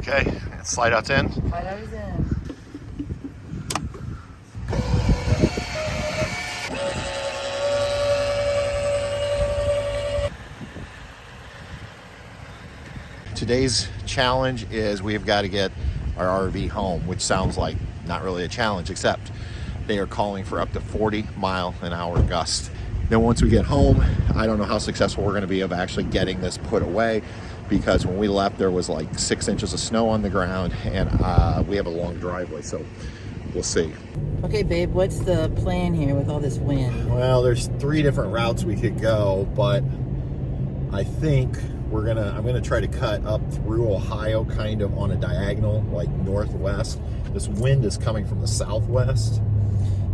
Okay, slide out's in. Slide out is in. Today's challenge is we've got to get our RV home, which sounds like not really a challenge, except they are calling for up to 40-mile-an-hour gusts. Then once we get home, I don't know how successful we're going to be of actually getting this put away, because when we left there was like 6 inches of snow on the ground, and we have a long driveway, so we'll see. Okay, babe, what's the plan here with all this wind? Well, there's 3 different routes we could go, but I think I'm gonna try to cut up through Ohio, kind of on a diagonal, like northwest. This wind is coming from the southwest.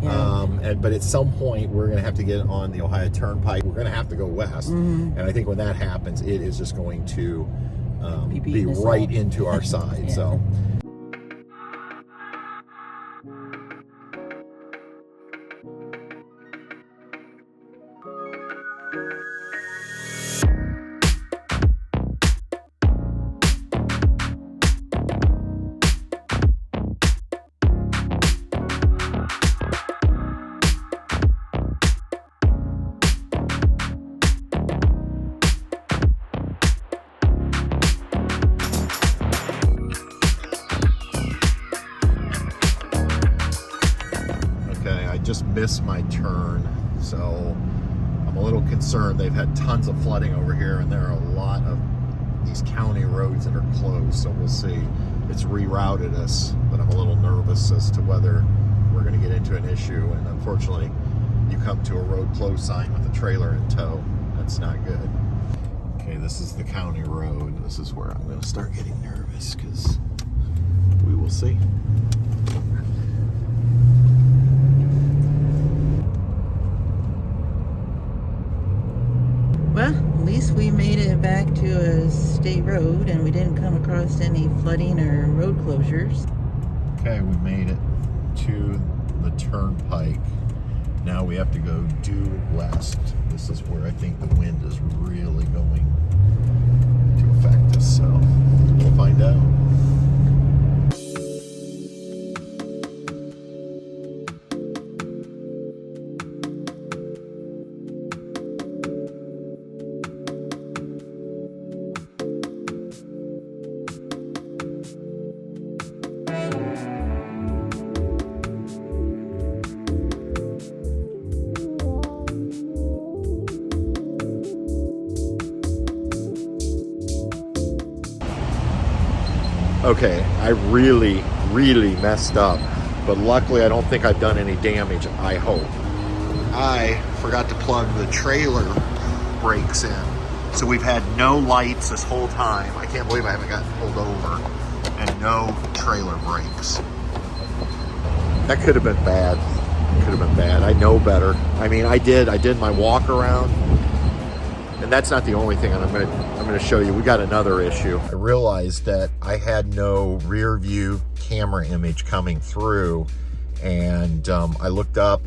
Yeah. But at some point we're going to have to get on the Ohio Turnpike. We're going to have to go west. And I think when that happens, it is just going to be right into our side. Yeah. So. Just missed my turn, so I'm a little concerned. They've had tons of flooding over here, and there are a lot of these county roads that are closed, so we'll see. It's rerouted us, but I'm a little nervous as to whether we're going to get into an issue. And unfortunately, you come to a road closed sign with a trailer in tow. That's not good. Okay, this is the county road. This is where I'm going to start getting nervous, because we will see. Well, at least we made it back to a state road and we didn't come across any flooding or road closures. Okay, we made it to the turnpike. Now we have to go due west. This is where I think the wind is really going to affect us, so we'll find out. Okay, I really messed up, but luckily I don't think I've done any damage, I hope. I forgot to plug the trailer brakes in, so we've had no lights this whole time. I can't believe I haven't gotten pulled over, and no trailer brakes. That could have been bad. Could have been bad. I know better. I mean, I did my walk around, and that's not the only thing. And I'm going to show you. We got another issue. I realized that I had no rear view camera image coming through, and I looked up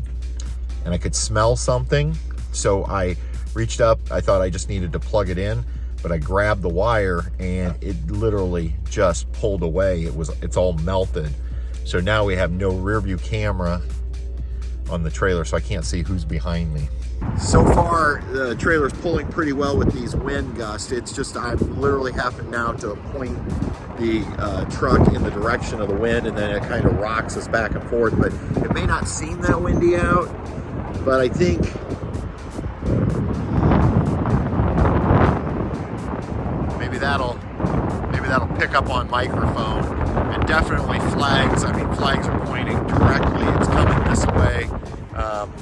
and I could smell something. So I reached up. I thought I just needed to plug it in, but I grabbed the wire and it literally just pulled away. It's all melted. So now we have no rear view camera on the trailer, so I can't see who's behind me. So far, the trailer's pulling pretty well with these wind gusts. It's just I'm literally having now to point the truck in the direction of the wind, and then it kind of rocks us back and forth. But it may not seem that windy out, but I think maybe that'll pick up on microphone. And definitely flags. I mean, flags are pointing directly. It's coming this way,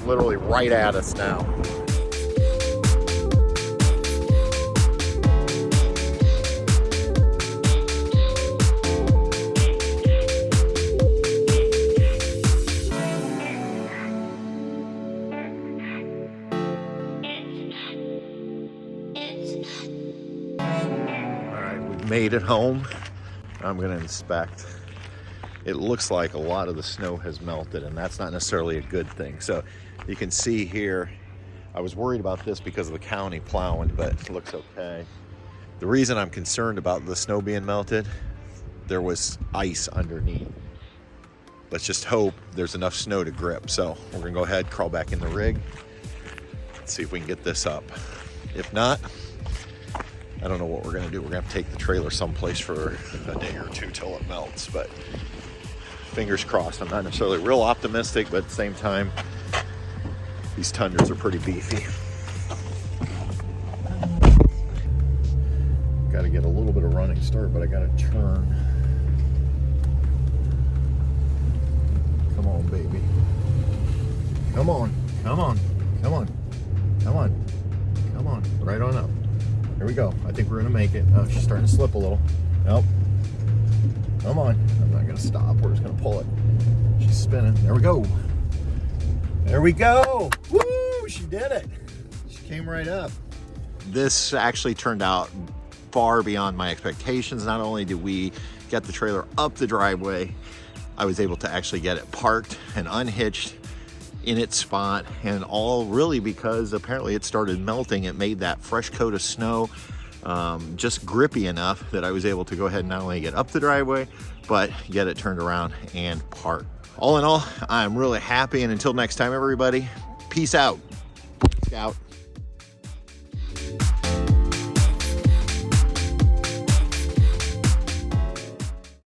literally right at us now. All right, we've made it home. I'm going to inspect. It looks like a lot of the snow has melted, and that's not necessarily a good thing. So you can see here, I was worried about this because of the county plowing, but it looks okay. The reason I'm concerned about the snow being melted, there was ice underneath. Let's just hope there's enough snow to grip. So we're gonna go ahead, crawl back in the rig, see if we can get this up. If not, I don't know what we're gonna do. We're gonna have to take the trailer someplace for a day or two till it melts, but fingers crossed. I'm not necessarily real optimistic, but at the same time, these Tundras are pretty beefy. Gotta get a little bit of running start, but I gotta turn. Come on, baby. Come on, come on, come on, come on, come on. Right on up. Here we go. I think we're gonna make it. Oh, she's starting to slip a little. Nope. Come on. I'm not gonna stop. We're just gonna pull it. She's spinning. There we go. There we go. Woo! She did it. She came right up. This actually turned out far beyond my expectations. Not only did we get the trailer up the driveway, I was able to actually get it parked and unhitched in its spot, and all really because apparently it started melting. It made that fresh coat of snow just grippy enough that I was able to go ahead and not only get up the driveway, but get it turned around and parked. All in all, I'm really happy, and until next time, everybody, peace out. Scout.